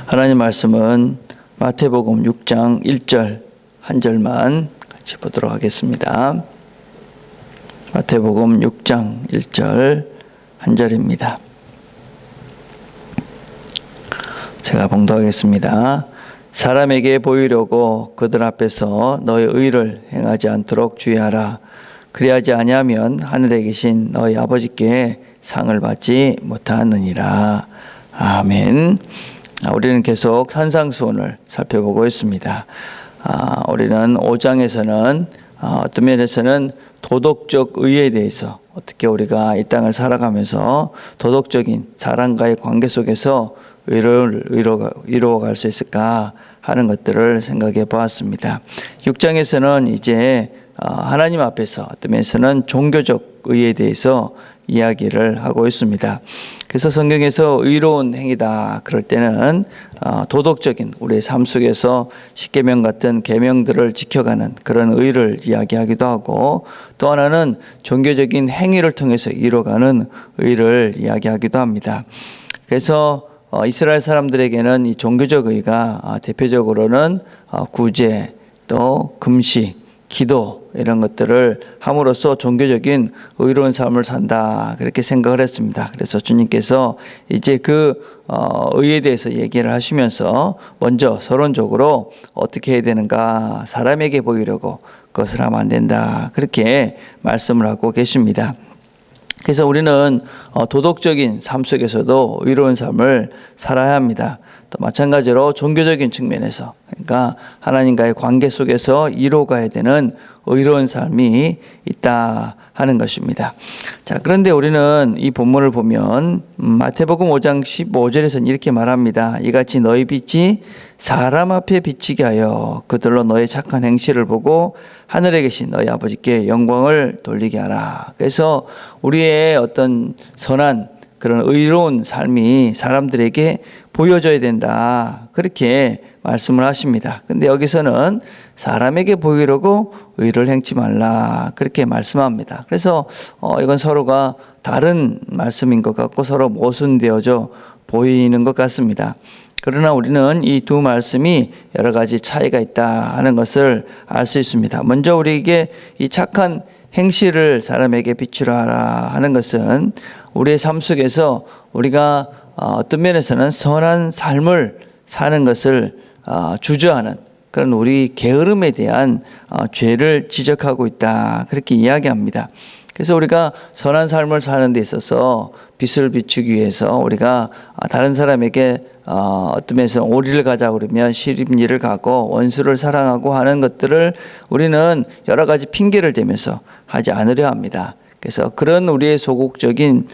하나님 말씀은 마태복음 6장 1절 한 절만 같이 보도록 하겠습니다. 마태복음 6장 1절 한 절입니다. 제가 봉독하겠습니다. 사람에게 보이려고 그들 앞에서 너의 의를 행하지 않도록 주의하라. 그리하지 아니하면 하늘에 계신 너희 아버지께 상을 받지 못하느니라. 아멘. 우리는 계속 산상수훈을 살펴보고 있습니다. 우리는 5장에서는 어떤 면에서는 도덕적 의에 대해서 어떻게 우리가 이 땅을 살아가면서 도덕적인 사람과의 관계 속에서 의를 이루어갈 수 있을까 하는 것들을 생각해 보았습니다. 6장에서는 이제 하나님 앞에서 어떤 면에서는 종교적 의에 대해서 이야기를 하고 있습니다. 그래서 성경에서 의로운 행위다 그럴 때는 도덕적인 우리의 삶 속에서 십계명 같은 계명들을 지켜가는 그런 의를 이야기하기도 하고, 또 하나는 종교적인 행위를 통해서 이루어가는 의를 이야기하기도 합니다. 그래서 이스라엘 사람들에게는 이 종교적 의가 대표적으로는 구제, 또 금식, 기도 이런 것들을 함으로써 종교적인 의로운 삶을 산다 그렇게 생각을 했습니다. 그래서 주님께서 이제 그 의에 대해서 얘기를 하시면서 먼저 서론적으로 어떻게 해야 되는가, 사람에게 보이려고 그것을 하면 안 된다 그렇게 말씀을 하고 계십니다. 그래서 우리는 도덕적인 삶 속에서도 의로운 삶을 살아야 합니다. 또 마찬가지로 종교적인 측면에서, 그러니까 하나님과의 관계 속에서 이루어가야 되는 의로운 삶이 있다 하는 것입니다. 자, 그런데 우리는 이 본문을 보면 마태복음 5장 15절에서는 이렇게 말합니다. 이같이 너희 빛이 사람 앞에 비치게 하여 그들로 너의 착한 행실을 보고 하늘에 계신 너희 아버지께 영광을 돌리게 하라. 그래서 우리의 어떤 선한 그런 의로운 삶이 사람들에게 보여져야 된다 그렇게 말씀을 하십니다. 근데 여기서는 사람에게 보이려고 의를 행치 말라 그렇게 말씀합니다. 그래서 이건 서로가 다른 말씀인 것 같고 서로 모순되어져 보이는 것 같습니다. 그러나 우리는 이 두 말씀이 여러 가지 차이가 있다 하는 것을 알 수 있습니다. 먼저 우리에게 이 착한 행실을 사람에게 비추라 하라 하는 것은 우리의 삶 속에서 우리가 어떤 면에서는 선한 삶을 사는 것을 주저하는 그런 우리 게으름에 대한 죄를 지적하고 있다 그렇게 이야기합니다. 그래서 우리가 선한 삶을 사는 데 있어서 빛을 비추기 위해서 우리가 다른 사람에게 어떤 면에서 오리를 가자 그러면 시립리를 가고 원수를 사랑하고 하는 것들을 우리는 여러 가지 핑계를 대면서 하지 않으려 합니다. 그래서 그런 우리의 소극적인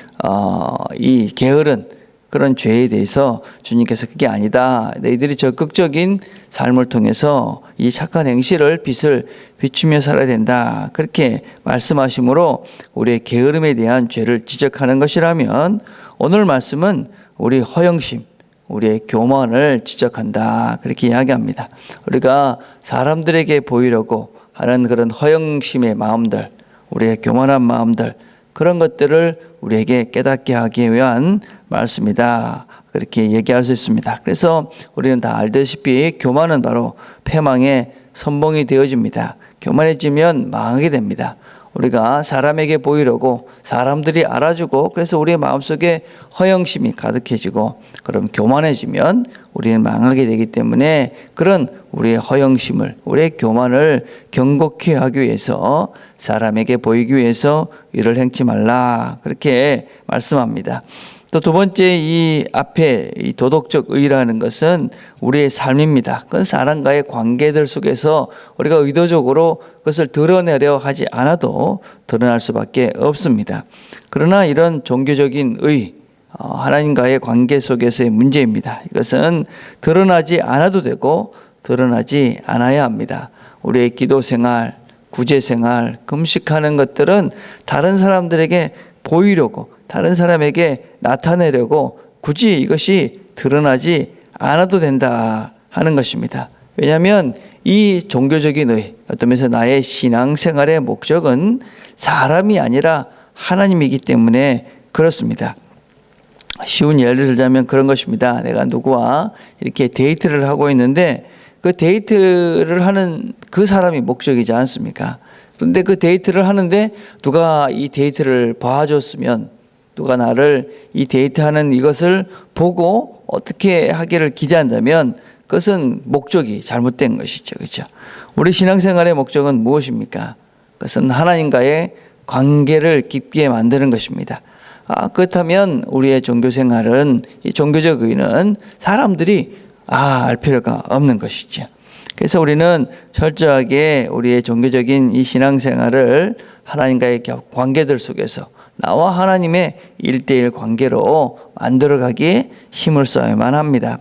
이 게으른 그런 죄에 대해서 주님께서 그게 아니다. 너희들이 적극적인 삶을 통해서 이 착한 행실을 빛을 비추며 살아야 된다. 그렇게 말씀하심으로 우리의 게으름에 대한 죄를 지적하는 것이라면, 오늘 말씀은 우리 허영심, 우리의 교만을 지적한다. 그렇게 이야기합니다. 우리가 사람들에게 보이려고 하는 그런 허영심의 마음들, 우리의 교만한 마음들, 그런 것들을 우리에게 깨닫게 하기 위한 말씀이다 그렇게 얘기할 수 있습니다. 그래서 우리는 다 알다시피 교만은 바로 패망의 선봉이 되어집니다. 교만해지면 망하게 됩니다. 우리가 사람에게 보이려고 사람들이 알아주고 그래서 우리의 마음속에 허영심이 가득해지고 그럼 교만해지면 우리는 망하게 되기 때문에 그런 우리의 허영심을, 우리의 교만을 경고케 하기 위해서 사람에게 보이기 위해서 의를 행치 말라 그렇게 말씀합니다. 또 두 번째, 이 앞에 이 도덕적 의라는 것은 우리의 삶입니다. 그건 사람과의 관계들 속에서 우리가 의도적으로 그것을 드러내려 하지 않아도 드러날 수밖에 없습니다. 그러나 이런 종교적인 의, 하나님과의 관계 속에서의 문제입니다. 이것은 드러나지 않아도 되고 드러나지 않아야 합니다. 우리의 기도 생활, 구제 생활, 금식하는 것들은 다른 사람들에게 보이려고, 다른 사람에게 나타내려고 굳이 이것이 드러나지 않아도 된다 하는 것입니다. 왜냐하면 이 종교적인 의, 어떤 면에서 나의 신앙생활의 목적은 사람이 아니라 하나님이기 때문에 그렇습니다. 쉬운 예를 들자면 그런 것입니다. 내가 누구와 이렇게 데이트를 하고 있는데 그 데이트를 하는 그 사람이 목적이지 않습니까? 그런데 그 데이트를 하는데 누가 이 데이트를 봐줬으면, 누가 나를 이 데이트하는 이것을 보고 어떻게 하기를 기대한다면 그것은 목적이 잘못된 것이죠. 그렇죠? 우리 신앙생활의 목적은 무엇입니까? 그것은 하나님과의 관계를 깊게 만드는 것입니다. 그렇다면 우리의 종교생활은, 이 종교적 의는 사람들이 알 필요가 없는 것이죠. 그래서 우리는 철저하게 우리의 종교적인 이 신앙생활을 하나님과의 관계들 속에서 나와 하나님의 1대1 관계로 만들어가기에 힘을 써야만 합니다.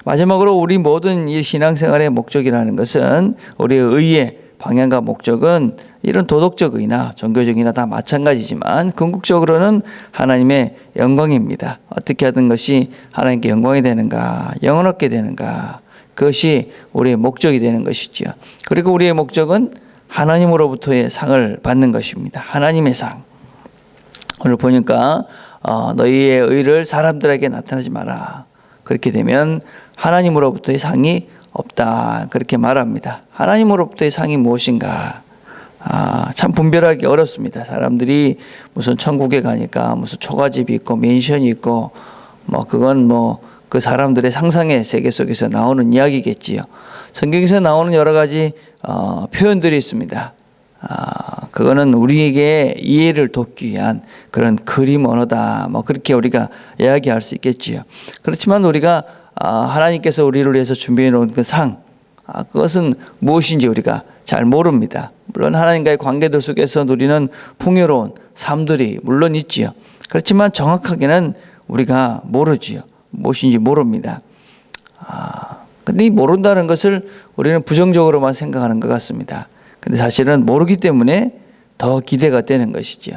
마지막으로 우리 모든 이 신앙생활의 목적이라는 것은, 우리의 의의 방향과 목적은 이런 도덕적 의나 종교적이나 다 마찬가지지만 궁극적으로는 하나님의 영광입니다. 어떻게 하든 것이 하나님께 영광이 되는가, 영원 얻게 되는가, 그것이 우리의 목적이 되는 것이지요. 그리고 우리의 목적은 하나님으로부터의 상을 받는 것입니다. 하나님의 상. 오늘 보니까 너희의 의를 사람들에게 나타내지 마라. 그렇게 되면 하나님으로부터의 상이 없다, 그렇게 말합니다. 하나님으로부터의 상이 무엇인가? 참 분별하기 어렵습니다. 사람들이 무슨 천국에 가니까 무슨 초가집이 있고 맨션이 있고 그건 그 사람들의 상상의 세계 속에서 나오는 이야기겠지요. 성경에서 나오는 여러 가지 표현들이 있습니다. 그거는 우리에게 이해를 돕기 위한 그런 그림 언어다, 그렇게 우리가 이야기할 수 있겠지요. 그렇지만 우리가 하나님께서 우리를 위해서 준비해 놓은 그 상, 그것은 무엇인지 우리가 잘 모릅니다. 물론 하나님과의 관계들 속에서 누리는 풍요로운 삶들이 물론 있지요. 그렇지만 정확하게는 우리가 모르지요. 무엇인지 모릅니다. 근데 이 모른다는 것을 우리는 부정적으로만 생각하는 것 같습니다. 근데 사실은 모르기 때문에 더 기대가 되는 것이죠.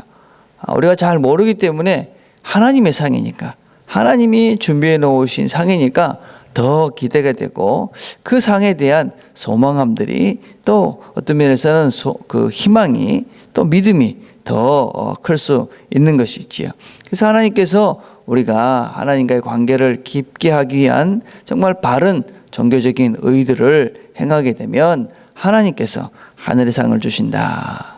우리가 잘 모르기 때문에 하나님의 상이니까, 하나님이 준비해 놓으신 상이니까 더 기대가 되고, 그 상에 대한 소망함들이 또 어떤 면에서는 그 희망이, 또 믿음이 더 클 수 있는 것이지요. 그래서 하나님께서 우리가 하나님과의 관계를 깊게 하기 위한 정말 바른 종교적인 의들을 행하게 되면 하나님께서 하늘의 상을 주신다.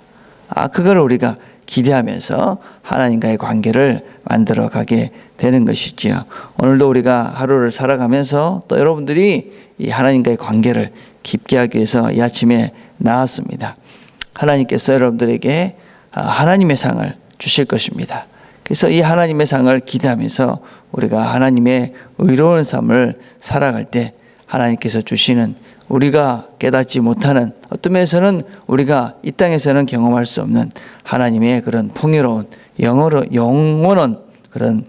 그걸 우리가 기대하면서 하나님과의 관계를 만들어 가게 되는 것이지요. 오늘도 우리가 하루를 살아가면서 또 여러분들이 이 하나님과의 관계를 깊게 하기 위해서 이 아침에 나왔습니다. 하나님께서 여러분들에게 하나님의 상을 주실 것입니다. 그래서 이 하나님의 상을 기대하면서 우리가 하나님의 의로운 삶을 살아갈 때 하나님께서 주시는, 우리가 깨닫지 못하는, 어떤 면에서는 우리가 이 땅에서는 경험할 수 없는 하나님의 그런 풍요로운 영원한 그런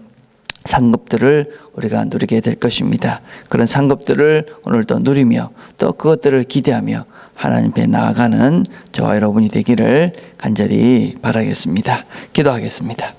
상급들을 우리가 누리게 될 것입니다. 그런 상급들을 오늘도 누리며 또 그것들을 기대하며 하나님 앞에 나아가는 저와 여러분이 되기를 간절히 바라겠습니다. 기도하겠습니다.